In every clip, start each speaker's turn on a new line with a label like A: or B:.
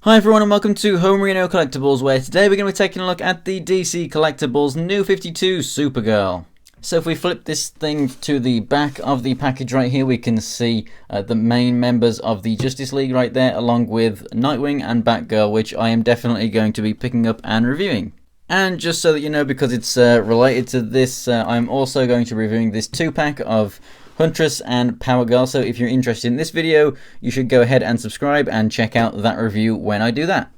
A: Hi everyone and welcome to Homerino Collectibles, where today we're going to be taking a look at the DC Collectibles New 52 Supergirl. So if we flip this thing to the back of the package right here, we can see the main members of the Justice League right there, along with Nightwing and Batgirl, which I am definitely going to be picking up and reviewing. And just so that you know, because it's related to this, I'm also going to be reviewing this 2-pack of Huntress and Power Girl. So if you're interested in this video, you should go ahead and subscribe and check out that review when I do that.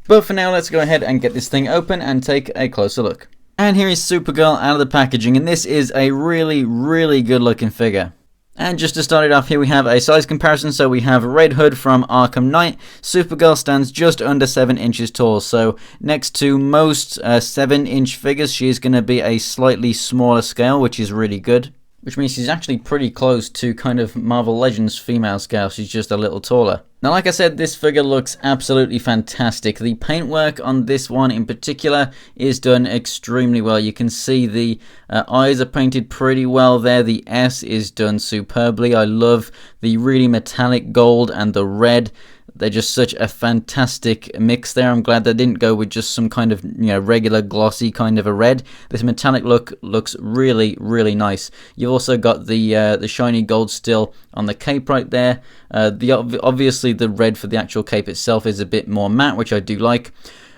A: But for now, let's go ahead and get this thing open and take a closer look. And here is Supergirl out of the packaging, and this is a really good looking figure. And just to start it off, here we have a size comparison. So we have Red Hood from Arkham Knight. Supergirl stands just under 7 inches tall. So next to most 7-inch figures, she is going to be a slightly smaller scale, which is really good. Which means she's actually pretty close to kind of Marvel Legends female scale. She's just a little taller. Now, like I said, this figure looks absolutely fantastic. The paintwork on this one in particular is done extremely well. You can see the eyes are painted pretty well there. The S is done superbly. I love the really metallic gold and the red. They're just such a fantastic mix there. I'm glad they didn't go with just some kind of, regular glossy kind of a red. This metallic look looks really nice. You've also got the shiny gold still on the cape right there. Obviously the red for the actual cape itself is a bit more matte, which I do like.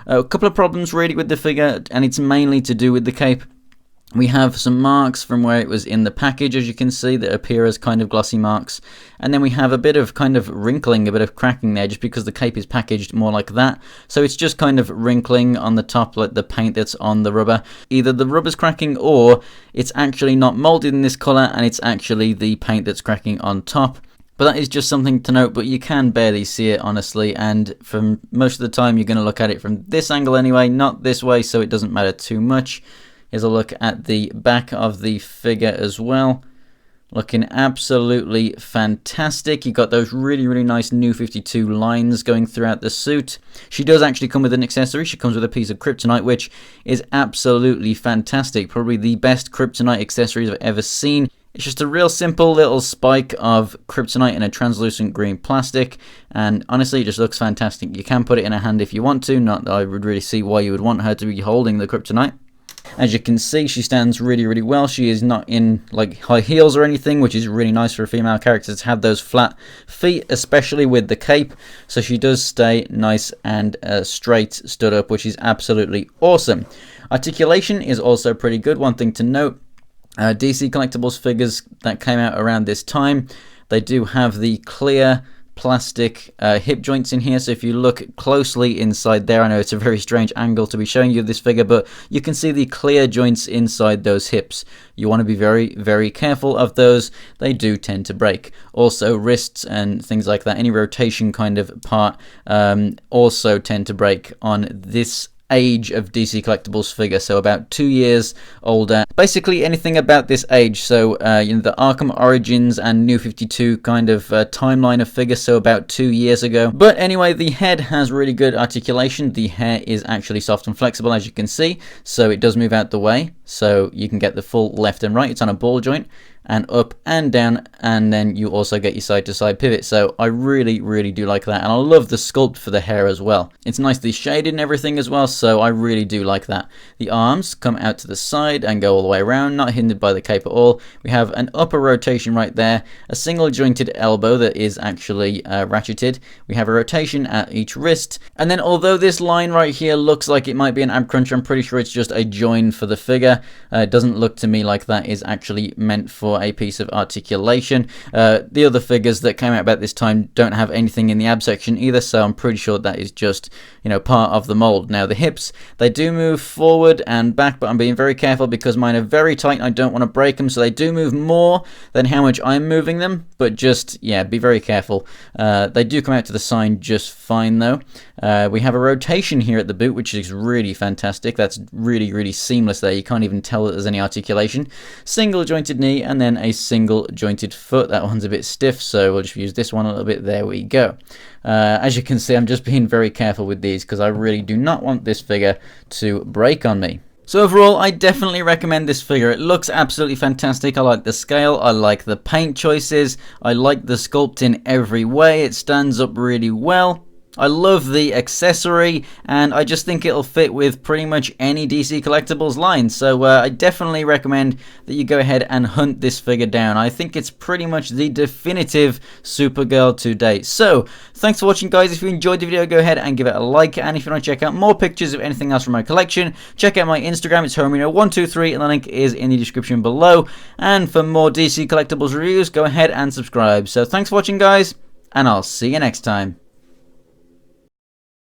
A: A couple of problems really with the figure, and it's mainly to do with the cape. We have some marks from where it was in the package, as you can see, that appear as kind of glossy marks. And then we have a bit of kind of wrinkling, a bit of cracking there, just because the cape is packaged more like that. So it's just kind of wrinkling on the top, like the paint that's on the rubber. Either the rubber's cracking, or it's actually not molded in this color, and it's actually the paint that's cracking on top. But that is just something to note, but you can barely see it, honestly, and from most of the time you're going to look at it from this angle anyway, not this way, so it doesn't matter too much. Here's a look at the back of the figure as well. Looking absolutely fantastic. You've got those really nice New 52 lines going throughout the suit. She does actually come with an accessory. She comes with a piece of kryptonite, which is absolutely fantastic. Probably the best kryptonite accessories I've ever seen. It's just a real simple little spike of kryptonite in a translucent green plastic, and honestly it just looks fantastic. You can put it in her hand if you want to. Not that I would really see why you would want her to be holding the kryptonite. As you can see, she stands really well. She is not in like high heels or anything, which is really nice for a female character to have those flat feet, especially with the cape. So she does stay nice and straight stood up, which is absolutely awesome. Articulation is also pretty good. One thing to note, DC Collectibles figures that came out around this time, they do have the clear plastic hip joints in here. So if you look closely inside there, I know it's a very strange angle to be showing you this figure, but you can see the clear joints inside those hips. You want to be very careful of those. They do tend to break. Also wrists and things like that, any rotation kind of part, also tend to break on this age of DC Collectibles figure, so about 2 years older. Basically anything about this age, so the Arkham Origins and New 52 kind of timeline of figures, so about 2 years ago. But anyway, the head has really good articulation. The hair is actually soft and flexible, as you can see, so it does move out the way, so you can get the full left and right. It's on a ball joint, and up and down, and then you also get your side to side pivot. So I really do like that, and I love the sculpt for the hair as well. It's nicely shaded and everything as well, so I really do like that. The arms come out to the side and go all the way around, not hindered by the cape at all. We have an upper rotation right there, a single jointed elbow that is actually ratcheted. We have a rotation at each wrist, and then although this line right here looks like it might be an ab cruncher, I'm pretty sure it's just a join for the figure. It doesn't look to me like that is actually meant for a piece of articulation. The other figures that came out about this time don't have anything in the ab section either, so I'm pretty sure that is just, part of the mold. Now the hips, they do move forward and back, but I'm being very careful because mine are very tight and I don't want to break them, so they do move more than how much I'm moving them, but just, be very careful. They do come out to the side just fine though. We have a rotation here at the boot, which is really fantastic. That's really seamless there. You can't even tell that there's any articulation. Single jointed knee, and then a single jointed foot. That one's a bit stiff, so we'll just use this one a little bit. There we go. As you can see, I'm just being very careful with these because I really do not want this figure to break on me. So overall, I definitely recommend this figure. It looks absolutely fantastic. I like the scale, I like the paint choices, I like the sculpt in every way. It stands up really well. I love the accessory, and I just think it'll fit with pretty much any DC Collectibles line. So I definitely recommend that you go ahead and hunt this figure down. I think it's pretty much the definitive Supergirl to date. So thanks for watching, guys. If you enjoyed the video, go ahead and give it a like. And if you want to check out more pictures of anything else from my collection, check out my Instagram. It's Homerino123, and the link is in the description below. And for more DC Collectibles reviews, go ahead and subscribe. So thanks for watching, guys, and I'll see you next time.